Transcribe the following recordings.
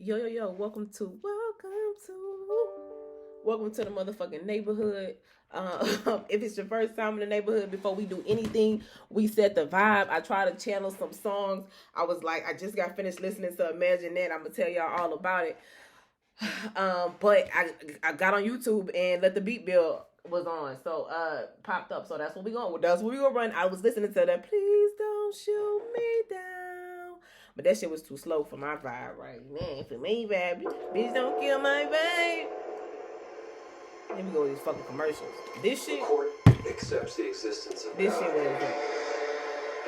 Yo, welcome to the motherfucking neighborhood. If it's your first time in the neighborhood, before we do anything, we set the vibe. I try to channel some songs. I just got finished listening to Imagine That. I'm gonna tell y'all all about it. But I got on YouTube and Let the Beat Build was on, so popped up. So that's what we going. That's what we gonna run. I was listening to that. Please don't shoot me down. But that shit was too slow for my vibe right now. For me, baby, bitch, don't kill my vibe. Let me go with these fucking commercials. This shit. The court accepts the existence of This God shit was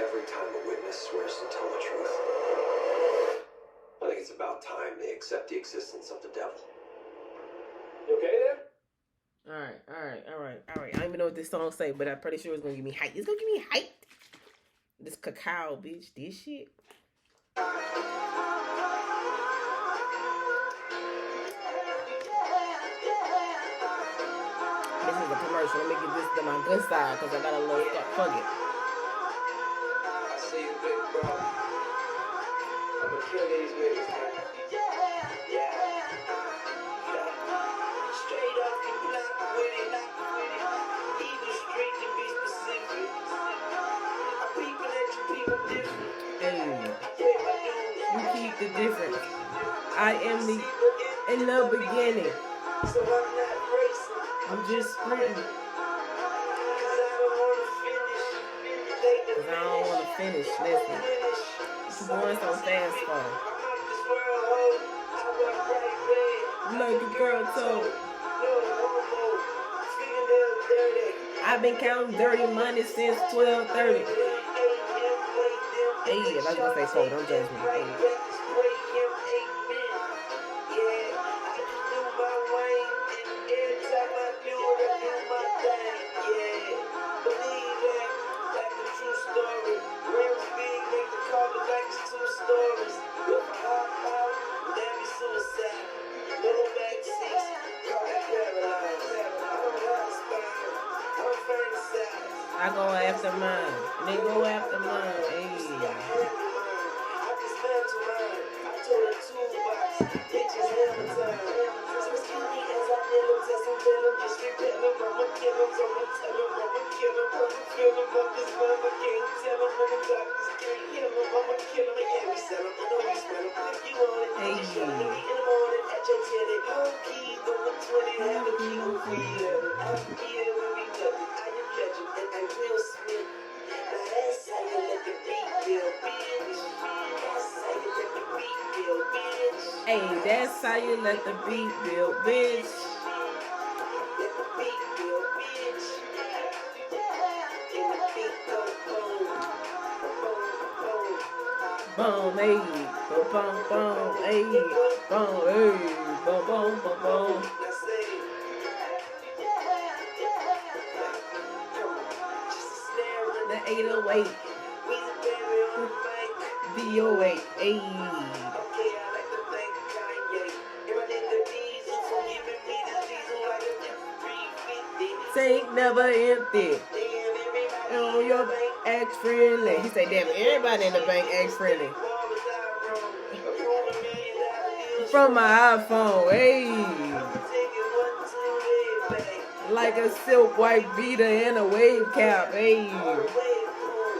every time a witness swears to tell the truth. I think it's about time they accept the existence of the devil. You okay there? All right. I don't even know what this song say, but I'm pretty sure it's gonna give me hype. It's gonna give me hype. This cacao, bitch. This shit. This is a commercial. Let me get this to my good side because I got a little stuff. Fuck it. I see you, big bro. I'm gonna kill these niggas, man. Yeah. Straight up, you block with it. Even straight to be specific. People let you people different. Hey, you keep the difference. I am in the beginning. So I'm not racing. I'm just sprinting. Cause I don't wanna finish. Listen. It's going so fast for like a girl told. I've been counting dirty money since 12:30. Hey, if I was gonna say so, don't judge me. Hey. I go after mine. They go after mine. Hey. Hey, that's how you let the beat build, bitch. Boom, hey, boom, boom, hey, boom, hey, boom. The 808, V08, hey. Tank never empty. On your ex friendly. He say, damn, everybody in the bank ex friendly. From my iPhone, hey. Like a silk white beater and a wave cap, hey.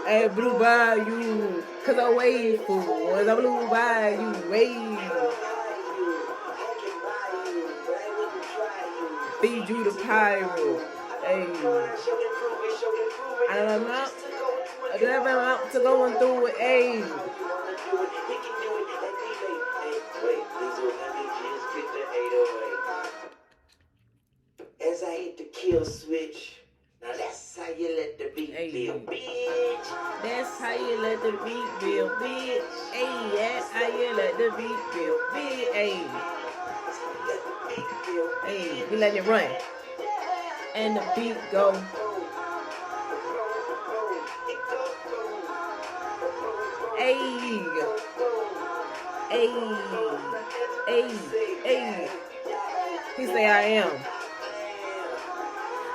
Hey, blue by you, cause I wait for was I blue by you, hey. Feed you the pyro. Hey. I never amount to going through it. Hey. As I hit the kill switch, now that's how you let the beat build, bitch. That's how you let the beat build, bitch. Hey, that's how you let the beat build, bitch. Hey. Hey, we let it run. And the beat go. Hey. Hey. He say I am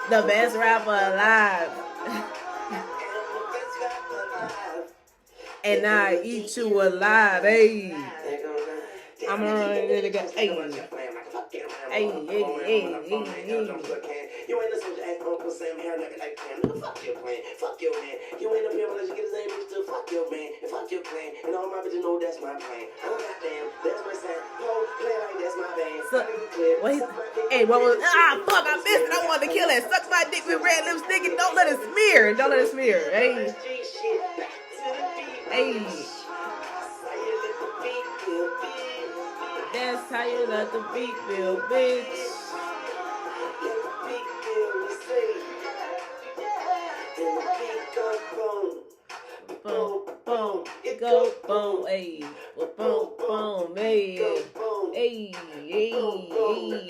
the best rapper alive. And I eat you alive, hey. I'm alright. Hey, you ain't listen to Uncle Sam here, nigga, like Pam. Nigga, fuck your plan. Fuck your man. You ain't up here unless you get his name to fuck your man and fuck your clan. And all my bitches know that's my plan. Oh, goddamn, that's my sign. Oh, play like that's my band. So, hey, what was, fuck, I missed it. I wanted to kill it. Suck my dick with red lipstick and don't let it smear. Don't let it smear. Hey. Hey. That's how you let the beat feel, bitch. Boom, boom, it go boom, hey, boom, boom, hey, hey, hey, hey,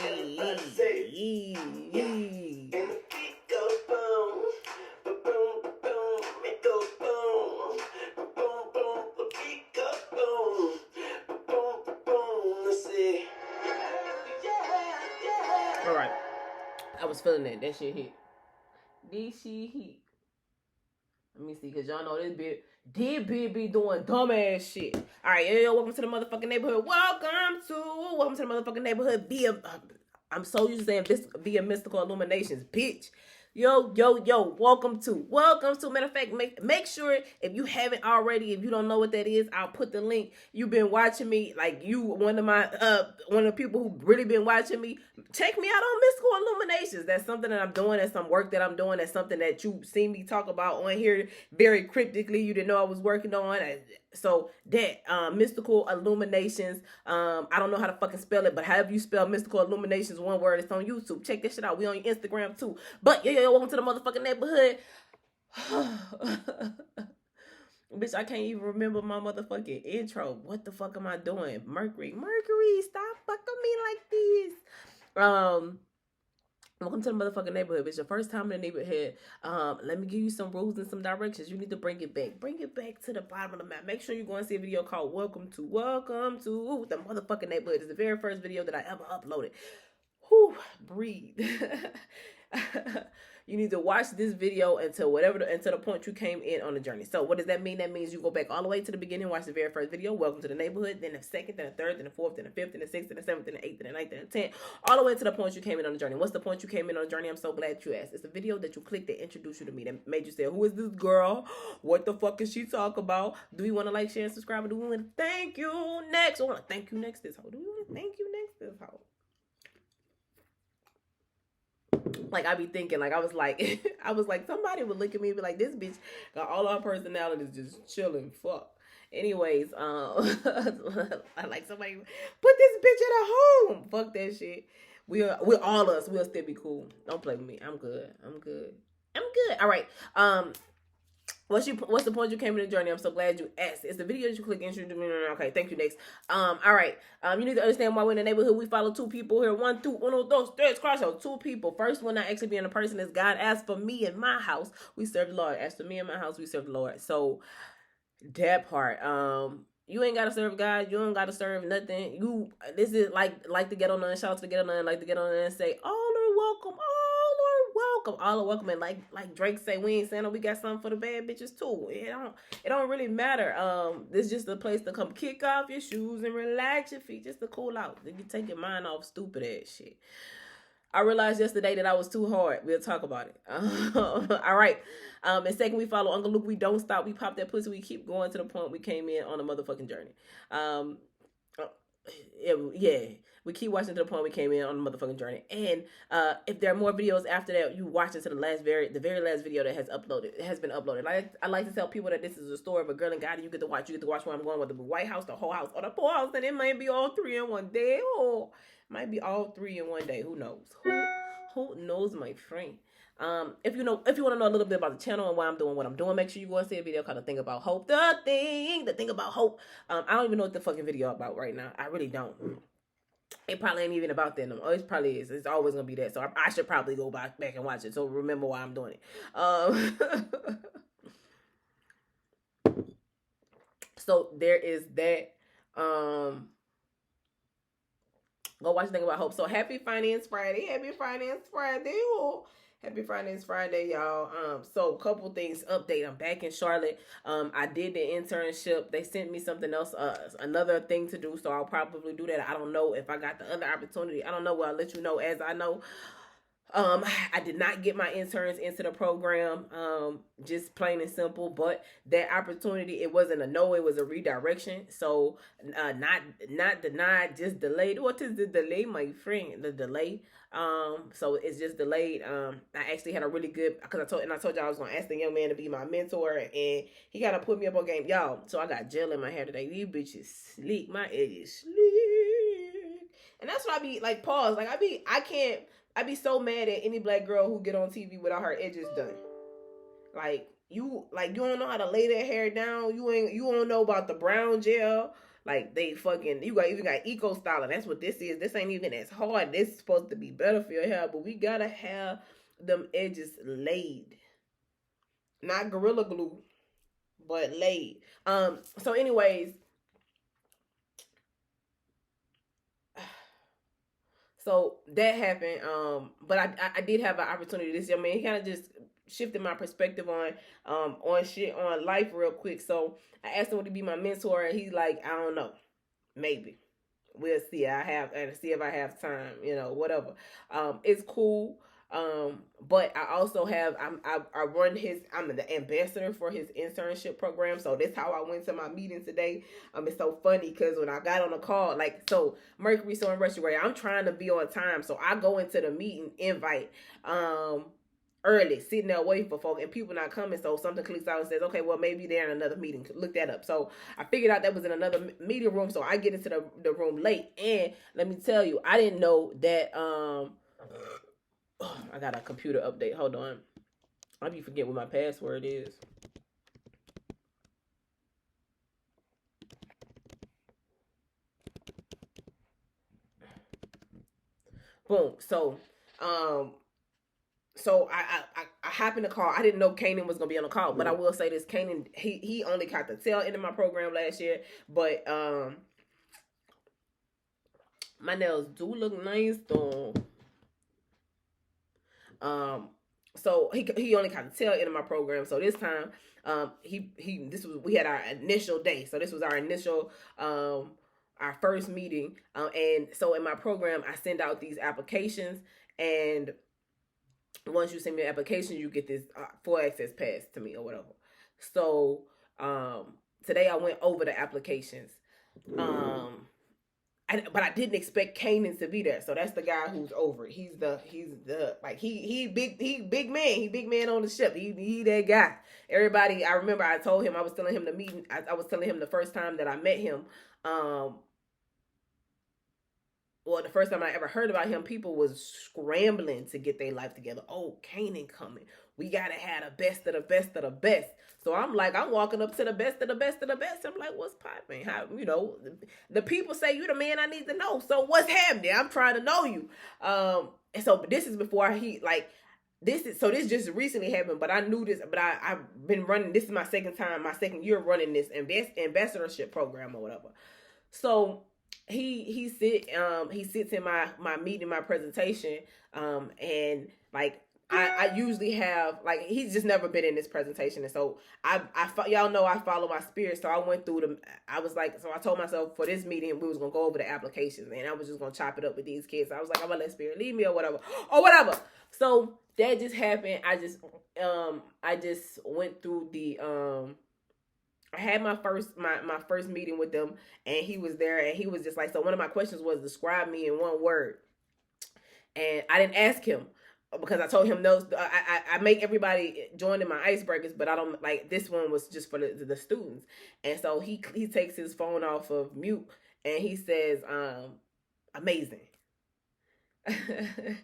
hey. And the beat goes boom, boom, boom, it goes boom, boom, boom, the beat goes boom, boom, boom. Let's see. All right, I was feeling that. That shit hit. This shit hit. Let me see, because y'all know this bitch be doing dumbass shit. All right, yo, welcome to the motherfucking neighborhood. Welcome to the motherfucking neighborhood via, I'm so used to saying this via Mystical Illuminations, bitch. Yo, welcome to. Matter of fact, make sure if you haven't already, if you don't know what that is, I'll put the link. You've been watching me, like you, one of the people who really been watching me. Check me out on Mystical Illuminations. That's something that I'm doing. That's some work that I'm doing. That's something that you've seen me talk about on here very cryptically. You didn't know I was working on. So that Mystical Illuminations, I don't know how to fucking spell it, but however you spell Mystical Illuminations, one word, it's on YouTube. Check that shit out. We on Instagram too. But yo, welcome to the motherfucking neighborhood. Bitch, I can't even remember my motherfucking intro. What the fuck am I doing? Mercury, stop fucking me like this. Welcome to the motherfucking neighborhood. If it's your first time in the neighborhood, let me give you some rules and some directions. You need to bring it back. Bring it back to the bottom of the map. Make sure you go and see a video called Welcome to the motherfucking neighborhood. It's the very first video that I ever uploaded. Whew, breathe. You need to watch this video until the point you came in on the journey. So what does that mean? That means you go back all the way to the beginning, watch the very first video, welcome to the neighborhood, then the second, then the third, then the fourth, then the fifth, then the sixth, then the seventh, then the eighth, then the ninth, then the 10th, all the way to the point you came in on the journey. What's the point you came in on the journey? I'm so glad you asked. It's a video that you clicked that introduced you to me, that made you say, who is this girl? What the fuck is she talk about? Do we want to like, share, and subscribe? Or do we want to thank you next? I want to thank you next this hoe. Do we want to thank you next this hoe? Like, I be thinking, like, I was like, somebody would look at me and be like, this bitch got all our personalities just chilling, fuck. Anyways, I like somebody, put this bitch at a home. Fuck that shit. We're all us. We'll still be cool. Don't play with me. I'm good. All right. What's the point you came in the journey? I'm so glad you asked. It's the video that you click into. Okay, thank you. Next. All right. You need to understand why we're in the neighborhood. We follow two people here. One, two, uno, dos, tres, cross. Two people. First one not actually being a person is God. As for me and my house, we serve the Lord. As for me and my house, we serve the Lord. So that part. You ain't gotta serve God. You don't gotta serve nothing. This is like to get on there and shout to get on there, like to get on there and say, all are welcome. All are welcome. And like Drake say, we ain't saying no, we got something for the bad bitches too. It don't really matter. This is just a place to come kick off your shoes and relax your feet, just to cool out. You take your mind off stupid ass shit. I realized yesterday that I was too hard. We'll talk about it. All right. And second, we follow Uncle Luke. We don't stop. We pop that pussy. We keep going to the point we came in on a motherfucking journey. Yeah. We keep watching to the point we came in on the motherfucking journey. And if there are more videos after that, you watch into the very last video that has been uploaded. I like to tell people that this is a story of a girl and God. You get to watch where I'm going, with the White House, the whole house, or the poor house. And it might be all three in one day. Or might be all three in one day. Who knows? Who knows, my friend? If you want to know a little bit about the channel and why I'm doing what I'm doing, make sure you go and see a video called The Thing About Hope. The thing about hope. I don't even know what the fucking video about right now. I really don't. It probably ain't even about that no more. It probably is. It's always gonna be that. So I should probably go back and watch it. So remember why I'm doing it. So there is that. Go watch The Thing About Hope. So happy Finance Friday. Oh, Happy Friday, it's Friday, y'all. So a couple things update. I'm back in Charlotte. I did the internship. They sent me something else, another thing to do. So I'll probably do that. I don't know if I got the other opportunity. I don't know. Well, I'll let you know as I know. I did not get my interns into the program, just plain and simple. But that opportunity, it wasn't a no, it was a redirection. So, not denied, just delayed. What is the delay, my friend? The delay. So it's just delayed. I actually had a really good, because I told y'all I was gonna ask the young man to be my mentor, and he gotta put me up on game, y'all. So I got gel in my hair today. These bitches sleek, my edges sleek, and that's what I be like. Pause. Like I be so mad at any black girl who get on TV without her edges done. Like you don't know how to lay that hair down. You don't know about the brown gel. Like they fucking even got eco styling. That's what this is. This ain't even as hard. This is supposed to be better for your hair, but we gotta have them edges laid. Not Gorilla Glue, but laid. So anyways, so that happened. But I did have an opportunity. This young man, he kind of just shifted my perspective on life real quick. So I asked him would he be my mentor, and he's like, I don't know, maybe we'll see. See if I have time, whatever. It's cool. But I also have I run I'm the ambassador for his internship program. So that's how I went to my meeting today. It's so funny because when I got on the call, so Mercury so in retrograde, I'm trying to be on time. So I go into the meeting invite early, sitting there waiting for folk, and people not coming. So something clicks out and says, okay, well, maybe they're in another meeting. Look that up. So I figured out that was in another meeting room. So I get into the room late. And let me tell you, I didn't know that, I got a computer update. Hold on. I be forget what my password is. Boom. So I happened to call. I didn't know Kanan was gonna be on the call, but I will say this: Kanan, he only got the tail end of my program last year, but my nails do look nice though. So he only got the tail end of my program. So this time, we had our initial day. So this was our initial our first meeting. And so in my program, I send out these applications, and once you send me an application, you get this full access pass to me or whatever. So today I went over the applications. But I didn't expect Kanan to be there. So that's the guy who's over it. He's big man. He big man on the ship. He that guy. Everybody, I remember I told him, I was telling him the meeting. I was telling him the first time that I met him. Well, the first time I ever heard about him, people was scrambling to get their life together. Oh, Kanan coming. We got to have the best of the best of the best. So I'm walking up to the best of the best of the best. I'm like, what's popping? How, the people say you the man I need to know. So what's happening? I'm trying to know you. And so this is before this just recently happened, but I knew this, but I've been running, this is my second year running this ambassadorship program or whatever. So he sits in my meeting, my presentation, and I usually have, he's just never been in this presentation. And so y'all know I follow my spirit. So I went through them. I told myself for this meeting, we was going to go over the applications, and I was just going to chop it up with these kids. I was like, I'm going to let spirit lead me or whatever. So that just happened. I just went through I had my first meeting with them, and he was there, and he was just like, so one of my questions was describe me in one word. And I didn't ask him, because I told him those, I make everybody join in my icebreakers, but I don't, this one was just for the students. And so he takes his phone off of mute, and he says, amazing. And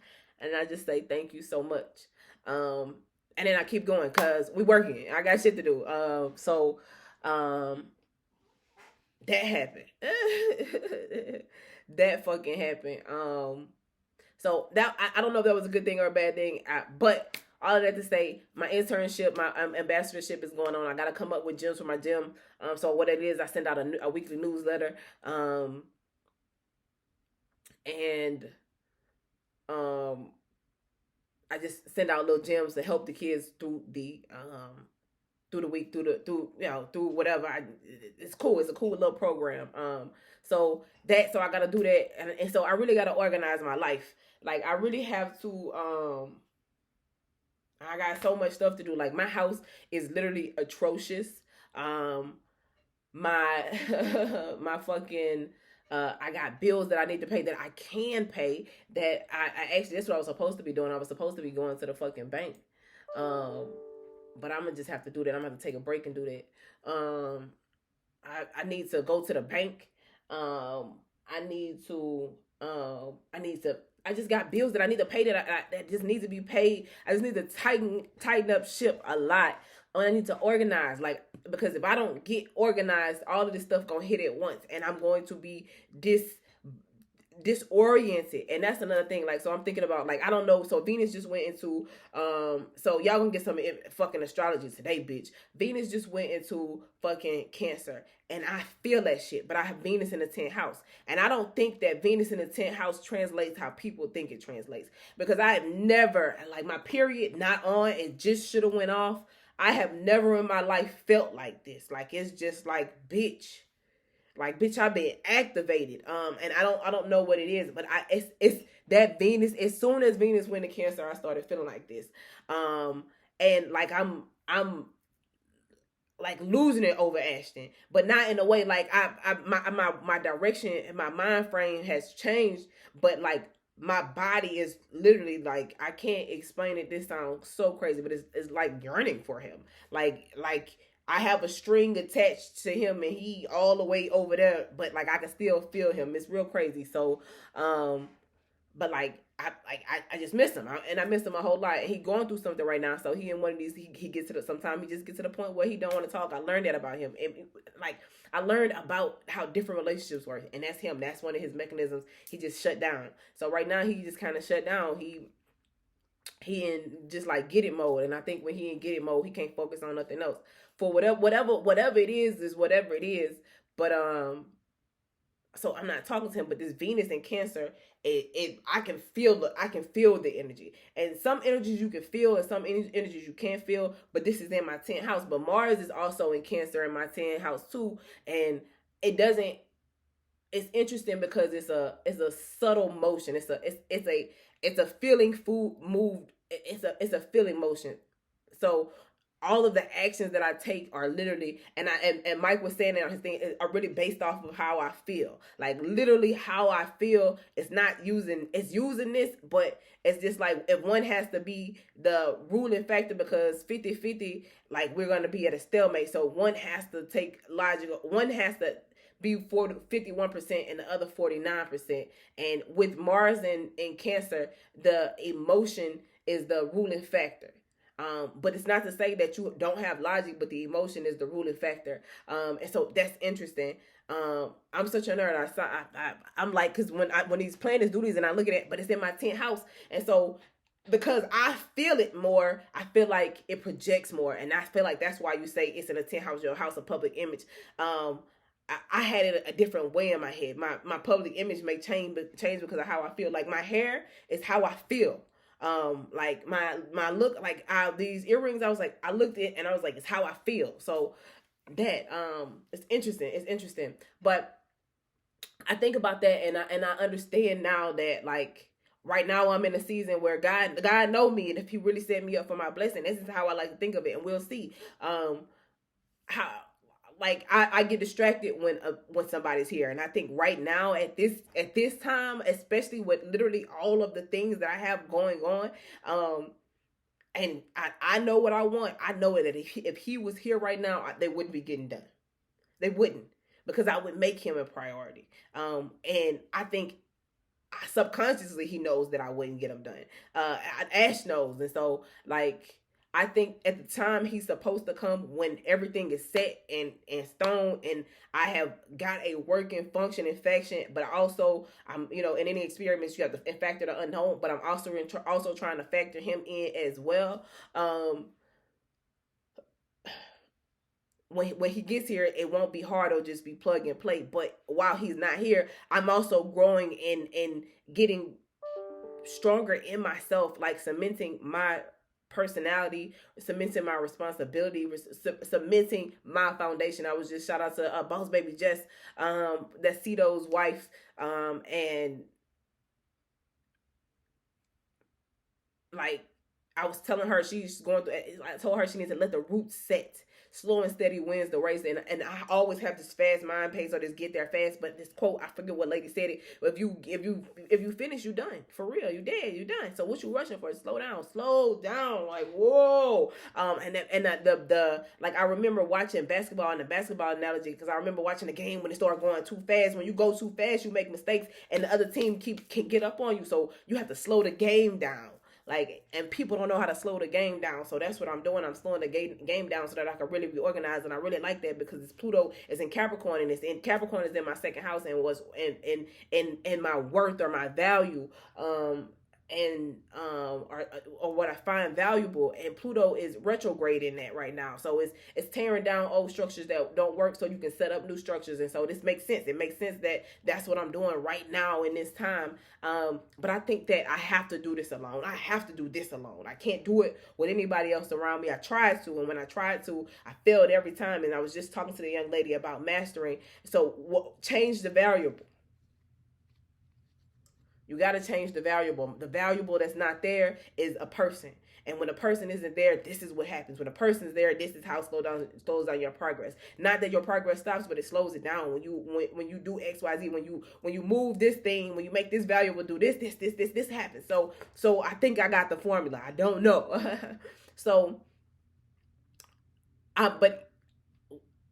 I just say, thank you so much. And then I keep going, because we working. I got shit to do. So that happened. That fucking happened. So that I don't know if that was a good thing or a bad thing, but all of that to say, my internship, my ambassadorship is going on. I got to come up with gems for my gym. So what it is, I send out a weekly newsletter, and I just send out little gems to help the kids through the week, through whatever. It's cool. It's a cool little program. So I gotta do that, and so I really gotta organize my life. Like I really have to. I got so much stuff to do. Like my house is literally atrocious. My my fucking I got bills that I need to pay that I can pay that I actually, that's what I was supposed to be doing. I was supposed to be going to the fucking bank. But I'm gonna just have to do that. I'm gonna have to take a break and do that. I need to go to the bank. I just got bills that I need to pay that just needs to be paid. I just need to tighten up ship a lot. I need to organize, like, because if I don't get organized, all of this stuff gonna hit at once, and I'm going to be disoriented. And that's another thing. Like, so I'm thinking about, like, I don't know. So Venus just went into so y'all gonna get some fucking astrology today, bitch. Venus just went into fucking Cancer, and I feel that shit. But I have Venus in the 10th house, and I don't think that Venus in the 10th house translates how people think it translates, because I have never, like, my period not on, it just should have went off. I have never in my life felt like this. Like, it's just like, bitch. Like, bitch, I've been activated. And I don't know what it is, but it's that Venus. As soon as Venus went to Cancer, I started feeling like this. And like I'm like losing it over Ashton, but not in a way like my direction and my mind frame has changed, but like my body is literally, like, I can't explain it. This sounds so crazy, but it's like yearning for him. Like I have a string attached to him, and he all the way over there, but like I can still feel him. It's real crazy. So, but like I just miss him, and I miss him a whole lot. And he going through something right now. So he in one of these. He gets to sometimes he just gets to the point where he don't want to talk. I learned that about him, and like I learned about how different relationships work, and that's him. That's one of his mechanisms. He just shut down. So right now he just kind of shut down. He in just like get it mode, and I think when he in get it mode, he can't focus on nothing else. For whatever it is whatever it is. But so I'm not talking to him, but this Venus in Cancer, I can feel the energy, and some energies you can feel, and some energies you can't feel. But this is in my 10th house, but Mars is also in Cancer in my 10th house too, and it doesn't. It's interesting because it's a subtle motion. It's a feeling food moved. It's a feeling motion. So all of the actions that I take are literally, and Mike was saying that on his thing, are really based off of how I feel. Like literally how I feel. It's using this, but it's just like if one has to be the ruling factor, because 50-50, like we're going to be at a stalemate. So one has to take logical, one has to be 51% and the other 49%. And with Mars in Cancer, the emotion is the ruling factor. But it's not to say that you don't have logic, but the emotion is the ruling factor. And so that's interesting. I'm such a nerd. I'm like, because when these planets do these, and I look at it, but it's in my 10th house, and so because I feel it more, I feel like it projects more, and I feel like that's why you say it's in a 10th house, your house of public image. I had it a different way in my head. My public image may change because of how I feel. Like my hair is how I feel. Like my look, like these earrings, I looked at it and I was like, it's how I feel. So that it's interesting. But I think about that, and I understand now that, like, right now I'm in a season where God know me, and if He really set me up for my blessing, this is how I like to think of it, and we'll see how. Like I get distracted when somebody's here, and I think right now at this time, especially with literally all of the things that I have going on, and I know what I want. I know that if he was here right now, they wouldn't be getting done. They wouldn't, because I would make him a priority. And I think subconsciously he knows that I wouldn't get them done. Ash knows, and so like. I think at the time he's supposed to come, when everything is set and stone, and I have got a working, functioning faction. But also, I'm, in any experiments you have to factor the unknown. But I'm also trying to factor him in as well. When he gets here, it won't be hard. It'll just be plug and play. But while he's not here, I'm also growing and getting stronger in myself, like cementing my personality, cementing my responsibility, cementing my foundation. I was just shout out to Boss Baby Jess, that's Cito's wife, and like I was telling her she's going through, I told her she needs to let the roots set. Slow and steady wins the race. And I always have this fast mind pace or this get there fast. But this quote, I forget what lady said it. If you finish, you done. For real, you dead, you done. So what you rushing for? Slow down. Like, whoa. The like I remember watching basketball, and the basketball analogy, because I remember watching the game when it started going too fast. When you go too fast, you make mistakes, and the other team can get up on you. So you have to slow the game down. Like, and people don't know how to slow the game down. So that's what I'm doing. I'm slowing the game down so that I can really be organized. And I really like that because it's Pluto is in Capricorn, and Capricorn is in my second house, and was in my worth or my value, or what I find valuable. And Pluto is retrograde in that right now. So it's tearing down old structures that don't work so you can set up new structures. And so this makes sense. It makes sense that that's what I'm doing right now in this time. But I think that I have to do this alone. I have to do this alone. I can't do it with anybody else around me. I tried to, and when I tried to, I failed every time. And I was just talking to the young lady about mastering. So change the variable. You got to change the variable. The variable that's not there is a person. And when a person isn't there, this is what happens. When a person's there, this is how it slows down your progress. Not that your progress stops, but it slows it down. When you do X, Y, Z, when you move this thing, when you make this variable do this happens. So I think I got the formula. I don't know. But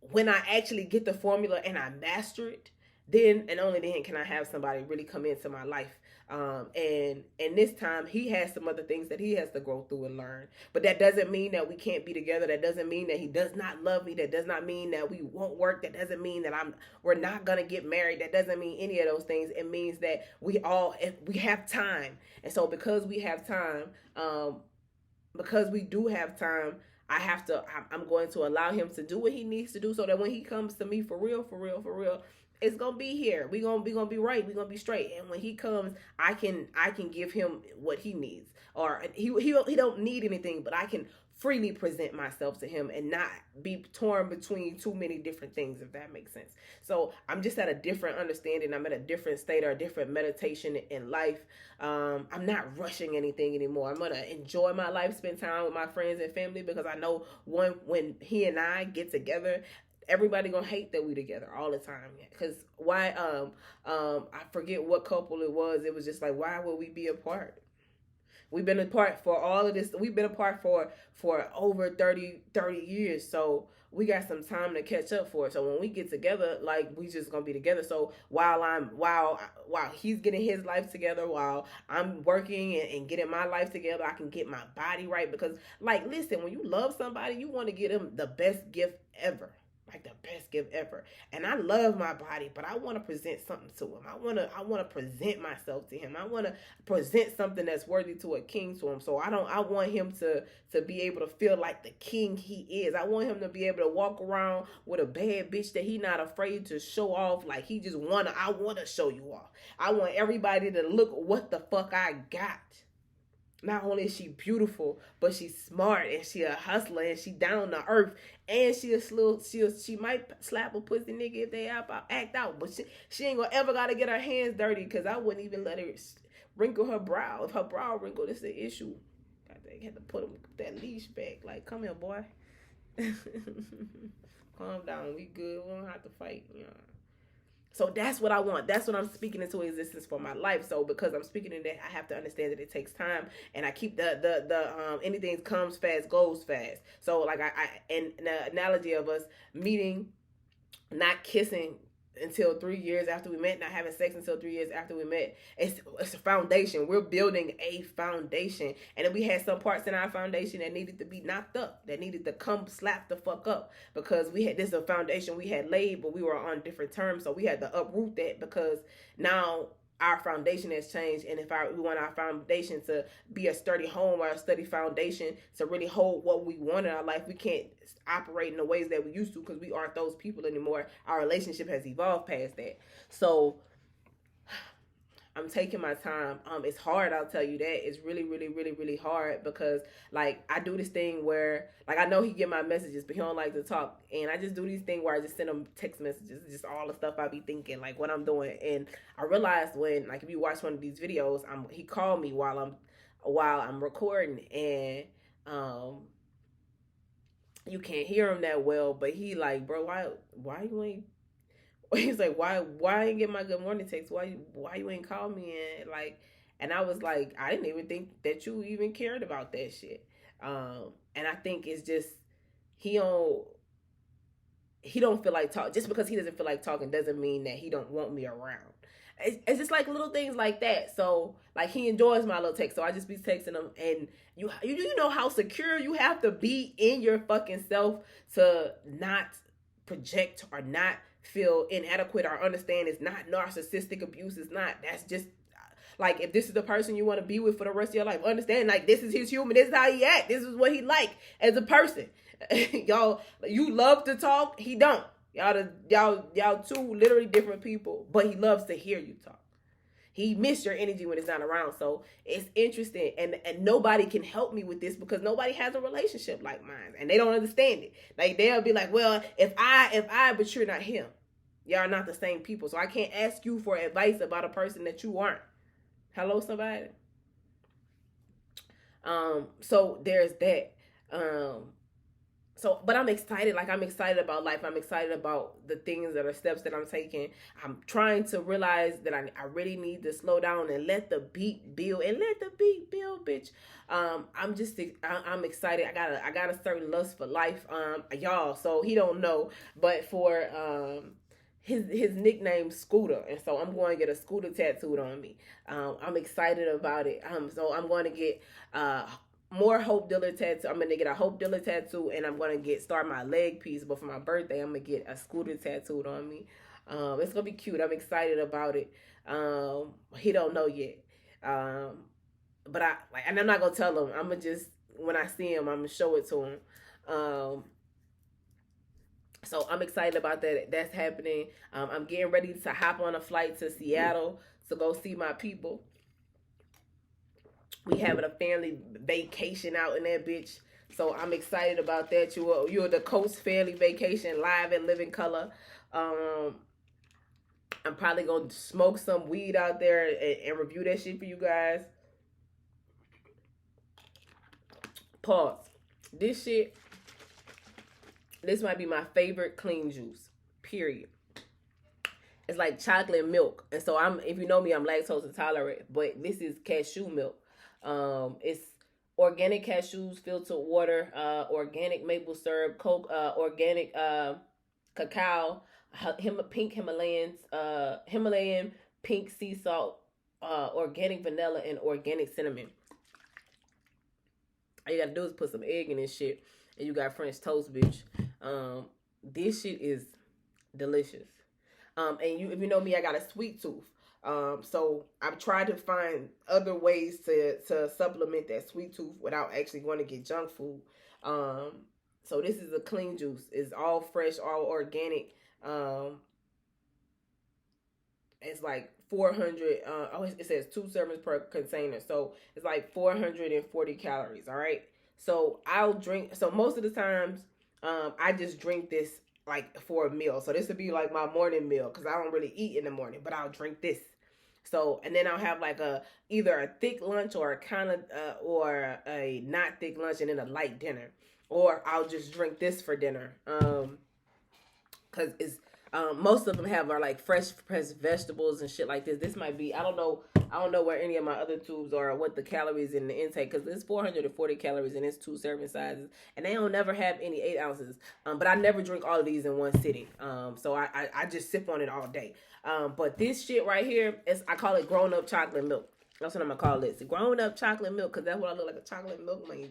when I actually get the formula and I master it, then and only then can I have somebody really come into my life. And this time he has some other things that he has to grow through and learn. But that doesn't mean that we can't be together. That doesn't mean that he does not love me. That does not mean that we won't work. That doesn't mean that we're not gonna get married. That doesn't mean any of those things. It means that we have time. And so because we have time, because we do have time, I'm going to allow him to do what he needs to do so that when he comes to me for real, it's gonna be here. We gonna be right. We gonna be straight. And when he comes, I can give him what he needs, or he don't need anything, but I can freely present myself to him and not be torn between too many different things, if that makes sense. So I'm just at a different understanding. I'm at a different state or a different meditation in life. I'm not rushing anything anymore. I'm gonna enjoy my life, spend time with my friends and family, because I know when he and I get together, everybody gonna hate that we together all the time. Because why? I forget what couple it was. It was just like, why would we be apart? We've been apart for all of this. We've been apart for over 30 years. So we got some time to catch up for it. So when we get together, like, we just gonna be together. So while he's getting his life together, while I'm working and getting my life together, I can get my body right. Because, like, listen, when you love somebody, you want to give them the best gift ever. Like the best gift ever. And I love my body, but I want to present something to him. I want to present myself to him. I want to present something that's worthy to a king to him. So I want him to be able to feel like the king he is. I want him to be able to walk around with a bad bitch that he not afraid to show off. Like, he just I want to show you off. I want everybody to look what the fuck I got. Not only is she beautiful, but she's smart, and she a hustler, and she down to earth, and she might slap a pussy nigga if they act out, but she ain't gonna ever gotta get her hands dirty, because I wouldn't even let her wrinkle her brow. If her brow wrinkled, it's an issue. They had to put that leash back. Like, come here, boy. Calm down. We good. We don't have to fight. You know. So that's what I want. That's what I'm speaking into existence for my life. So because I'm speaking in that, I have to understand that it takes time, and I keep the anything comes fast, goes fast. So like and the analogy of us meeting, not kissing until 3 years after we met, not having sex until 3 years after we met. It's a foundation. We're building a foundation. And then we had some parts in our foundation that needed to be knocked up, that needed to come slap the fuck up, because this is a foundation we had laid, but we were on different terms. So we had to uproot that, because now our foundation has changed. And if we want our foundation to be a sturdy home or a sturdy foundation to really hold what we want in our life, we can't operate in the ways that we used to, because we aren't those people anymore. Our relationship has evolved past that. So I'm taking my time. It's hard, I'll tell you that. It's really, really, really, really hard because like I do this thing where like I know he get my messages, but he don't like to talk. And I just do these things where I just send him text messages, just all the stuff I be thinking, like what I'm doing. And I realized when like if you watch one of these videos, he called me while I'm recording, and you can't hear him that well, but he like, bro, why you ain't he's like, why I ain't get my good morning text? Why you ain't call me? And like, and I was like, I didn't even think that you even cared about that shit. And I think it's just he don't feel like talk. Just because he doesn't feel like talking doesn't mean that he don't want me around. It's just like little things like that. So like he enjoys my little text, so I just be texting him. And you know how secure you have to be in your fucking self to not project or not feel inadequate or understand it's not narcissistic abuse. It's not. That's just like if this is the person you want to be with for the rest of your life, understand like this is his human. This is how he act. This is what he like as a person. Y'all, you love to talk. He don't. Y'all two literally different people, but he loves to hear you talk. He miss your energy when it's not around. So it's interesting, and nobody can help me with this because nobody has a relationship like mine, and they don't understand it. Like they'll be like, well, if I, but you're not him. Y'all are not the same people, so I can't ask you for advice about a person that you aren't. Hello, somebody. So there's that. So, but I'm excited. Like, I'm excited about life. I'm excited about the things that are steps that I'm taking. I'm trying to realize that I really need to slow down and let the beat build. And let the beat build, bitch. I'm excited. I got a certain lust for life. Y'all, so he don't know. But for, his nickname Scooter, and so I'm going to get a Scooter tattooed on me. I'm excited about it. So I'm going to get, more Hope Dilla tattoo. I'm gonna get a Hope Dilla tattoo, and I'm gonna start my leg piece. But for my birthday, I'm gonna get a Scooter tattooed on me. It's gonna be cute. I'm excited about it. He don't know yet. But and I'm not gonna tell him. I'm gonna just when I see him, I'm gonna show it to him. So I'm excited about that. That's happening. I'm getting ready to hop on a flight to Seattle to go see my people. We having a family vacation out in that bitch. So I'm excited about that. You're the Coast Family Vacation live in living color. I'm probably going to smoke some weed out there and review that shit for you guys. Pause. This might be my favorite clean juice. Period. It's like chocolate milk. And so if you know me, I'm lactose intolerant. But this is cashew milk. It's organic cashews, filtered water, organic maple syrup, Coke, organic cacao, pink Himalayan pink sea salt, organic vanilla, and organic cinnamon. All you gotta do is put some egg in this shit, and you got French toast, bitch. This shit is delicious. And if you know me, I got a sweet tooth. So I've tried to find other ways to supplement that sweet tooth without actually going to get junk food. So this is a clean juice. It's all fresh, all organic. It's like 400, it says 2 servings per container. So it's like 440 calories. All right. So so most of the times, I just drink this like for a meal. So this would be like my morning meal because I don't really eat in the morning, but I'll drink this. So, and then I'll have like either a thick lunch or a kind of, or a not thick lunch and then a light dinner, or I'll just drink this for dinner. Cause it's, most of them are like fresh pressed vegetables and shit like this. This might be, I don't know where any of my other tubes are or what the calories in the intake, because it's 440 calories and it's 2 serving sizes, and they don't never have any 8 ounces. But I never drink all of these in one sitting. So I just sip on it all day. But this shit right here I call it grown up chocolate milk. That's what I'm gonna call this, grown up chocolate milk, because that's what I look like, a chocolate milk man.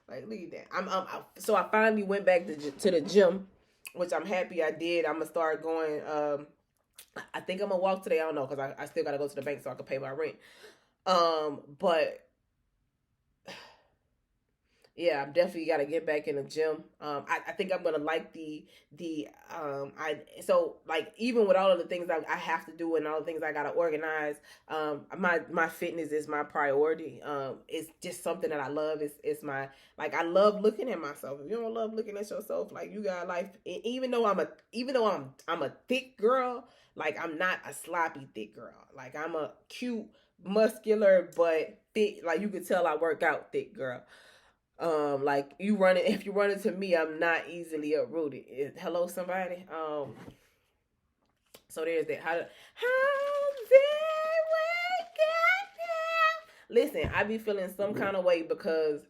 Like, look at that. So I finally went back to the gym, which I'm happy I did. I'm gonna start going. I think I'm gonna walk today. I don't know, because I still gotta go to the bank so I can pay my rent. But yeah, I'm definitely got to get back in the gym. I think I'm gonna like I so like even with all of the things I have to do and all the things I gotta organize, my fitness is my priority. It's just something that I love. It's my like I love looking at myself. If you don't love looking at yourself, like you got life. Even though I'm a thick girl, like I'm not a sloppy thick girl. Like I'm a cute, muscular but thick. Like you could tell I work out thick girl. Like if you run into me, I'm not easily uprooted. Hello, somebody. So there's that. How did we get there? Listen, I be feeling some kind of way because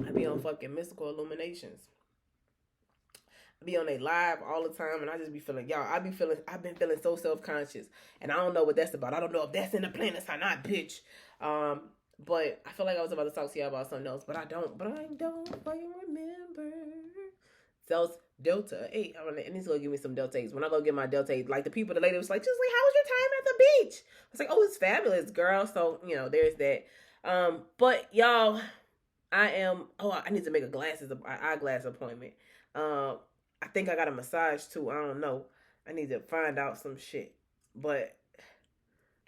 I be on fucking Mystical Illuminations. I be on a live all the time, and I just be feeling, y'all. I've been feeling so self-conscious, and I don't know what that's about. I don't know if that's in the planets or not, bitch. But I feel like I was about to talk to y'all about something else, but I don't fucking remember. So Delta 8. I need to go give me some Delta 8s. When I go get my Delta 8, like the lady was like, just like, how was your time at the beach? I was like, oh, it's fabulous, girl. So, there's that. But y'all, I need to make an eyeglass appointment. I think I got a massage too. I don't know. I need to find out some shit. But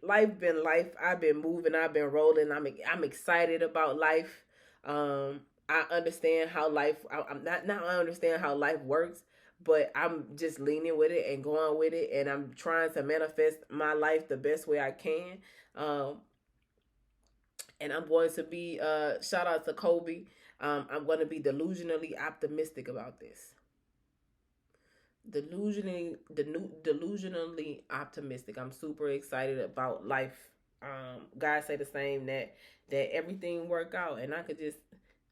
life been life. I've been moving. I've been rolling. I'm excited about life. I understand how life. I understand how life works, but I'm just leaning with it and going with it, and I'm trying to manifest my life the best way I can. And I'm going to be shout out to Kobe. I'm going to be delusionally optimistic about this. Delusionally optimistic. I'm super excited about life. God say the same, that everything work out, and I could just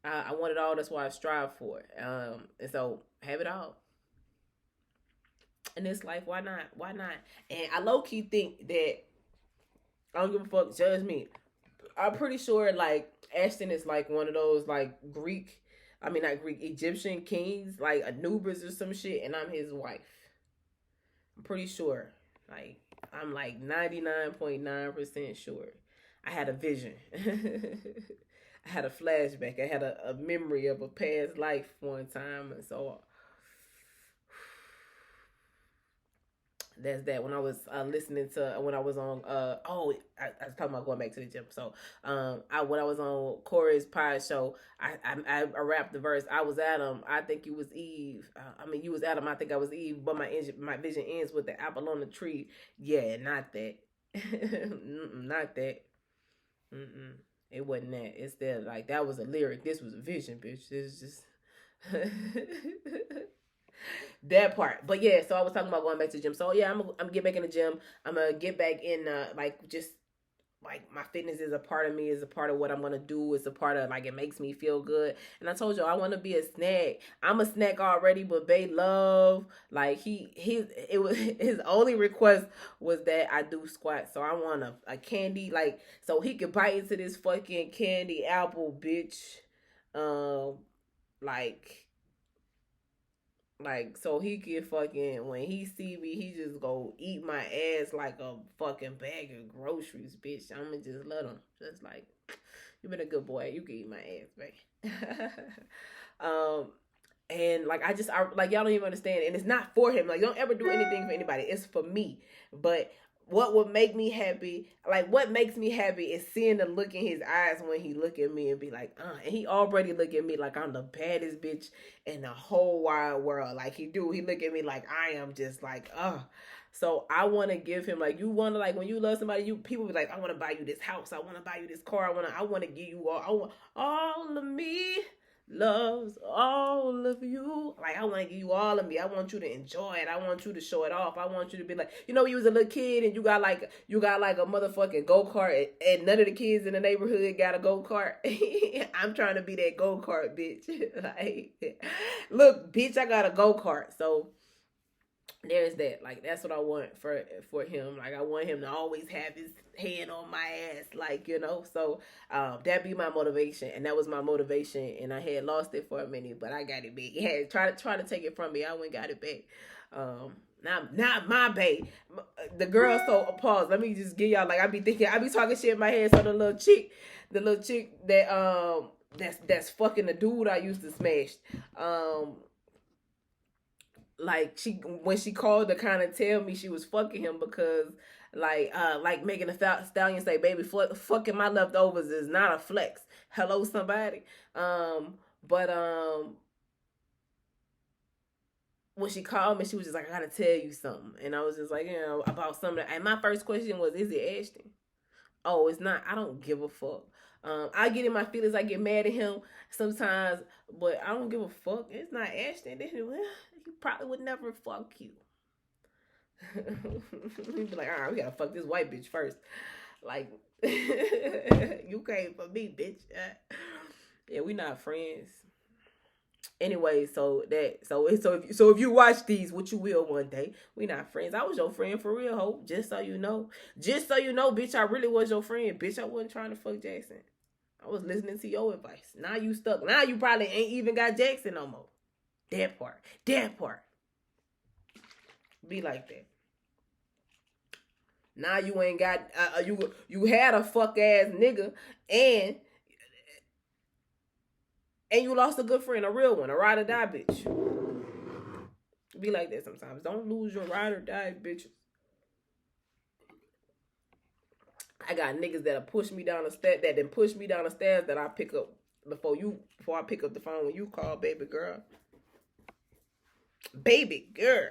I want it all. That's why I strive for it. And so have it all in this life. Why not? And I low key think that I don't give a fuck. Judge me. I'm pretty sure like Ashton is like one of those like Egyptian kings, like Anubis or some shit, and I'm his wife. I'm pretty sure. Like, I'm like 99.9% sure. I had a vision. I had a flashback. I had a memory of a past life one time, and so that's that. When I was listening to, when I was on, I was talking about going back to the gym. So, when I was on Corey's Pie show, I rapped the verse. I was Adam. I think you was Eve. You was Adam. I think I was Eve. But my vision ends with the apple on the tree. Yeah, not that. Not that. It wasn't that. It's that, like, that was a lyric. This was a vision, bitch. This is just that part. But yeah, so I was talking about going back to the gym. So yeah, I'm gonna get back in the gym. I'm gonna get back in just like my fitness is a part of me, is a part of what I'm gonna do. It's a part of, like, it makes me feel good. And I told you I want to be a snack. I'm a snack already, but Bae Love, like, his only request was that I do squats. So I want a candy, like, so he could bite into this fucking candy apple, bitch. Like, so he can fucking, when he see me, he just go eat my ass like a fucking bag of groceries, bitch. I'ma just let him. Just like, you been a good boy. You can eat my ass, babe. And like, like, y'all don't even understand. And it's not for him. Like, don't ever do anything for anybody. It's for me. But what would make me happy, like, what makes me happy is seeing the look in his eyes when he look at me and be like, and he already look at me like I'm the baddest bitch in the whole wide world. Like, he look at me like I am just like, So I want to give him, like, you want to, like, when you love somebody, people be like, I want to buy you this house, I want to buy you this car, I want to give you all of me loves all of you. Like, I want to give you all of me. I want you to enjoy it. I want you to show it off. I want you to be like, you was a little kid and you got like a motherfucking go-kart, and none of the kids in the neighborhood got a go-kart. I'm trying to be that go-kart, bitch. Like, look, bitch, I got a go-kart. So there's that. Like, that's what I want for him. Like, I want him to always have his hand on my ass, like, so that be my motivation. And that was my motivation, and I had lost it for a minute, but I got it back. He had try to take it from me. I went got it back. Not my babe, the girl. So pause, let me just give y'all, like, I be talking shit in my head. So the little chick that that's fucking the dude I used to smash. Like when she called to kind of tell me she was fucking him because like Megan Thee Stallion say, baby, fucking my leftovers is not a flex. Hello, somebody. But when she called me, she was just like, I gotta tell you something. And I was just like, about something. And my first question was, is it Ashton? Oh, it's not. I don't give a fuck. I get in my feelings. I get mad at him sometimes, but I don't give a fuck. It's not Ashton. He probably would never fuck you. He'd be like, all right, we gotta fuck this white bitch first. Like, you came for me, bitch. Yeah, we not friends. Anyway, so if you watch these, which you will one day, we not friends. I was your friend for real, Hope. Just so you know, bitch, I really was your friend, bitch. I wasn't trying to fuck Jackson. I was listening to your advice. Now you stuck. Now you probably ain't even got Jackson no more. That part. Be like that. Now you ain't got you had a fuck ass nigga and you lost a good friend, a real one, a ride or die bitch. Be like that sometimes. Don't lose your ride or die bitches. I got niggas that'll push me down the stairs, that I pick up before I pick up the phone when you call, baby girl. Baby girl.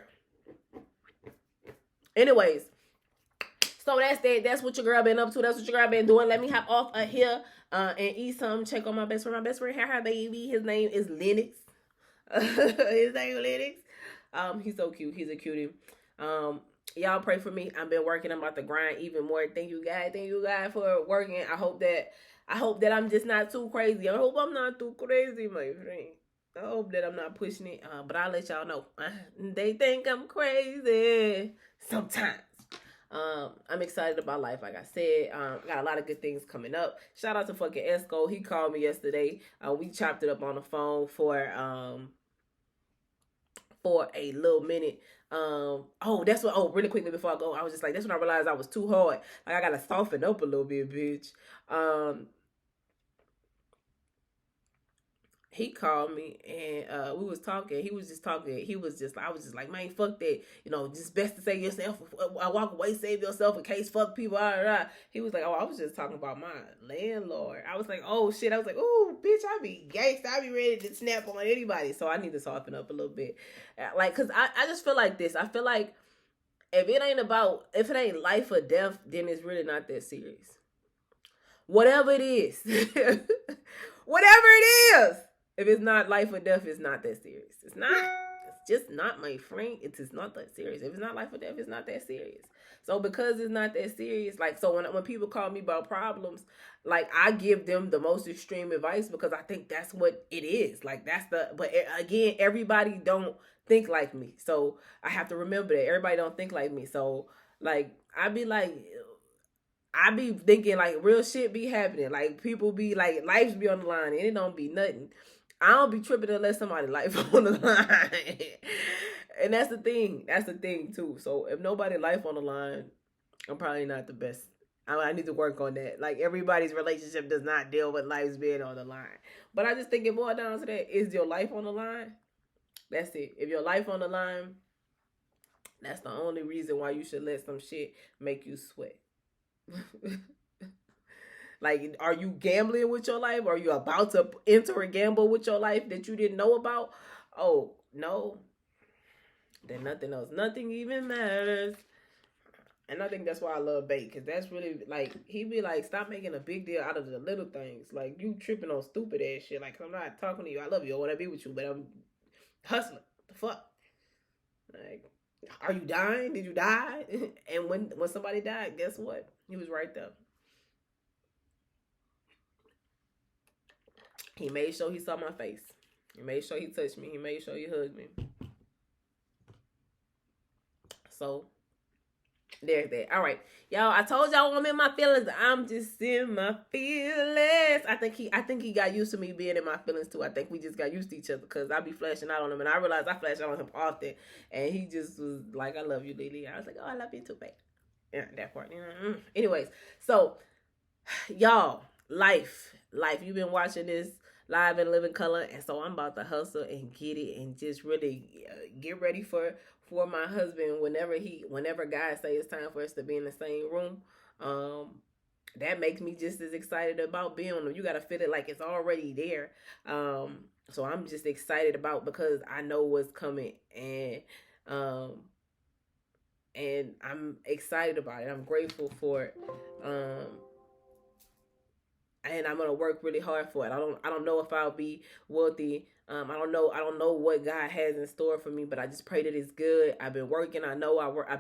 Anyways, so that's that. That's what your girl been up to. That's what your girl been doing. Let me hop off here and eat some. Check on my best friend. My best friend had her baby. His name is Lennox. He's so cute. He's a cutie. Y'all pray for me. I've been working. I'm about to grind even more. Thank you guys for working. I hope that I'm just not too crazy. I hope I'm not too crazy, my friend. I hope that I'm not pushing it. But I'll let y'all know. They think I'm crazy sometimes. I'm excited about life. Like I said, got a lot of good things coming up. Shout out to fucking Esco. He called me yesterday. We chopped it up on the phone for a little minute. Really quickly before I go, I was just like, that's when I realized I was too hard. Like, I gotta soften up a little bit, bitch. He called me and we was talking. He was just talking. I was just like, man, fuck that. Just best to save yourself. I walk away, save yourself in case fuck people. He was like, oh, I was just talking about my landlord. I was like, oh shit. I was like, oh bitch, I be gangsta. I be ready to snap on anybody. So I need to soften up a little bit. Like, cause I just feel like this. I feel like if it ain't life or death, then it's really not that serious. Whatever it is. Whatever it is. If it's not life or death, it's not that serious. It's not. It's just not, my friend. It is not that serious. If it's not life or death, it's not that serious. So because it's not that serious, like, so when people call me about problems, like, I give them the most extreme advice because I think that's what it is. Like, but again, everybody don't think like me. So I have to remember that. Everybody don't think like me. So, like, I be thinking, like, real shit be happening. Like, people be, like, lives be on the line and it don't be nothing. I don't be tripping unless somebody's life on the line. And that's the thing. That's the thing, too. So, if nobody's life on the line, I'm probably not the best. I need to work on that. Like, everybody's relationship does not deal with lives being on the line. But I just think it boils down to that. Is your life on the line? That's it. If your life on the line, that's the only reason why you should let some shit make you sweat. Like, are you gambling with your life? Are you about to enter a gamble with your life that you didn't know about? Oh, no. Then nothing even matters. And I think that's why I love Bait, because that's really, like, he be like, stop making a big deal out of the little things. Like, you tripping on stupid ass shit. Like, I'm not talking to you. I love you. I want to be with you, but I'm hustling. The fuck? Like, are you dying? Did you die? And when somebody died, guess what? He was right there. He made sure he saw my face. He made sure he touched me. He made sure he hugged me. So, there's that. All right. Y'all, I told y'all I'm in my feelings. I'm just in my feelings. I think he got used to me being in my feelings too. I think we just got used to each other because I be flashing out on him. And I realized I flash out on him often. And he just was like, I love you, Lily. I was like, oh, I love you too, babe. Yeah, that part. Anyways, so, y'all, life. You've been watching this. live and living color. And so I'm about to hustle and get it and just really get ready for my husband whenever God say it's time for us to be in the same room. That makes me just as excited about being on them. You got to feel it like it's already there. So I'm just excited about, because I know what's coming, and I'm excited about it. I'm grateful for it. And I'm gonna work really hard for it. I don't know if I'll be wealthy. I don't know what God has in store for me, but I just pray that it's good. I've been working. I've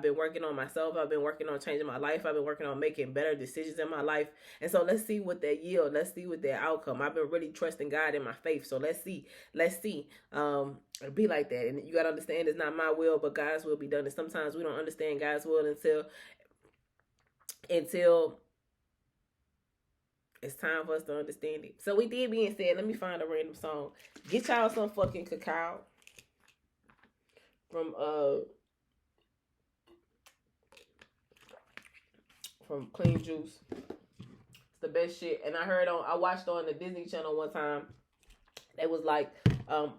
been working on myself. I've been working on changing my life. I've been working on making better decisions in my life. And so let's see what that yield. Let's see what that outcome. I've been really trusting God in my faith. So let's see. It'll be like that. And you gotta understand, it's not my will, but God's will be done. And sometimes we don't understand God's will until it's time for us to understand it. So with that being said, let me find a random song. Get y'all some fucking cacao from Clean Juice. It's the best shit. And I watched on the Disney Channel one time. They was like,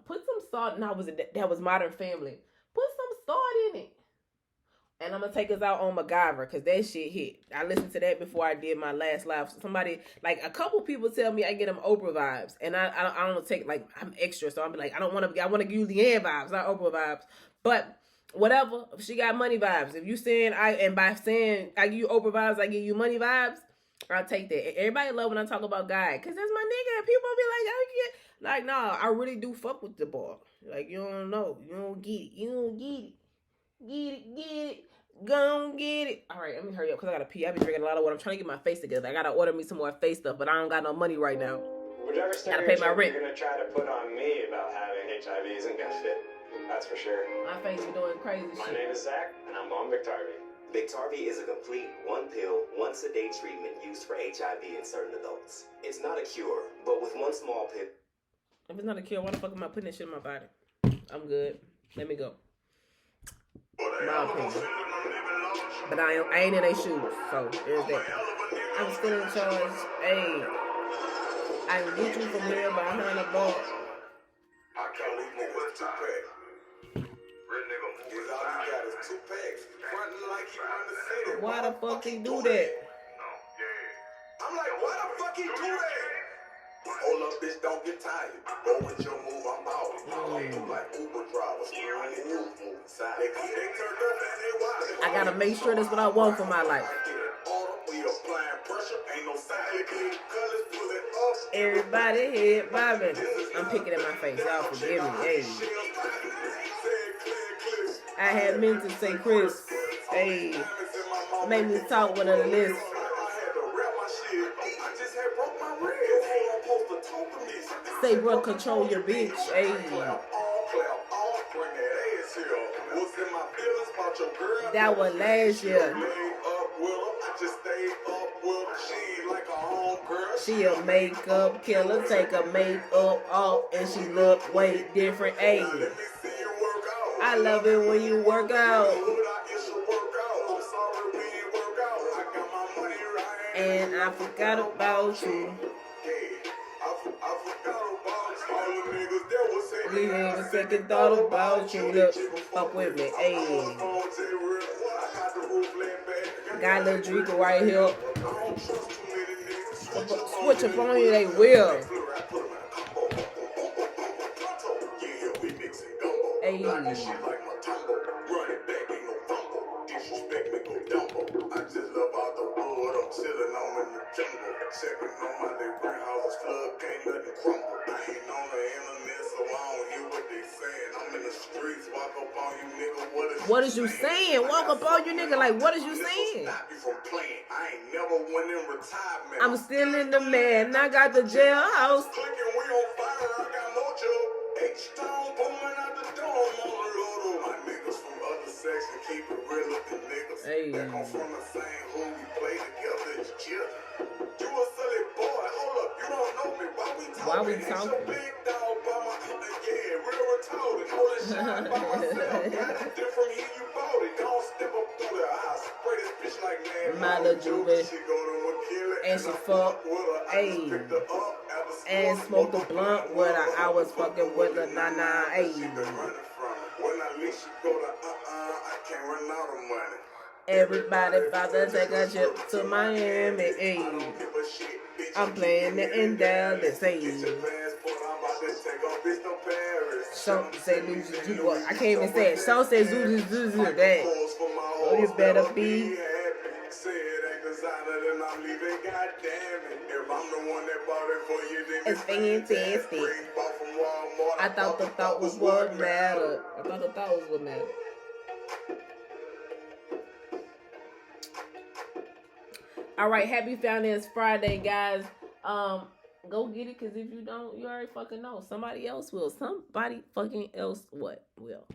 put some salt. No, that was Modern Family. Put some salt in it. And I'm going to take us out on MacGyver, because that shit hit. I listened to that before I did my last live. Somebody, like a couple people tell me I get them Oprah vibes. And I don't take, like, I'm extra. So I'm like, I want to give you Leanne vibes, not Oprah vibes. But whatever, she got money vibes. If you saying, by saying I give you Oprah vibes, I give you money vibes, I'll take that. Everybody love when I talk about God, because that's my nigga. People be like, oh, yeah. Like, nah, I really do fuck with the boy. Like, you don't know. You don't get it. You don't get it. Get it. Go get it. All right, let me hurry up because I gotta pee. I've been drinking a lot of water. I'm trying to get my face together. I gotta order me some more face stuff, but I don't got no money right now. Whichever gotta pay my rent. You're gonna try to put on me about having HIV isn't gonna fit. That's for sure. My face is doing crazy shit. My name is Zach, and I'm on Biktarvy. Biktarvy is a complete one pill, once a day treatment used for HIV in certain adults. It's not a cure, but with one small pill. If it's not a cure, why the fuck am I putting this shit in my body? I'm good. Let me go. My opinion. But I ain't in their shoes, so there's that. I'm still in charge. Hey, I can get you from here by $100. I can't leave niggas with 2 packs. Is all you got is 2 packs. Frontin' like he run the city. Why the fuck he do that? I'm like, why the fuck he do that? Hold up, bitch, don't get tired. Go with your move, I'm out. Like Uber drivers. I gotta make sure that's what I want for my life. Everybody head bobbing. I'm picking at my face. Y'all forgive me. Hey. I had meant to say Chris. Hey. Made me talk with a list. Say, bro, control your bitch. Hey. That was last year. She a makeup killer, take her makeup off, and she look way different. Hey. I love it when you work out. And I forgot about you. We had a second thought about you. Look, fuck with me. Hey. Got a little drink right here. Switch up on you, they will. Hey. What is you saying? Walk up on you, nigga. Like, what is you saying? I'm still in the man. I got the jailhouse. Hey. Why we talking? My little Juby. And she fuck. Hey. and smoked a blunt with her. I was fucking with a nana. Hey. When I leave, she go to I can't run out of money. Everybody about to take a trip to Miami. Hey. I'm playing it in Dallas. Hey. So say losers do what? I can't even say it. So say losers do that. Oh, you better be. It's fantastic. I thought the thought was what mattered. I thought the thought was what mattered. All right, happy Founders Friday, guys. Go get it, because if you don't, you already fucking know. Somebody else will. Somebody fucking else what will.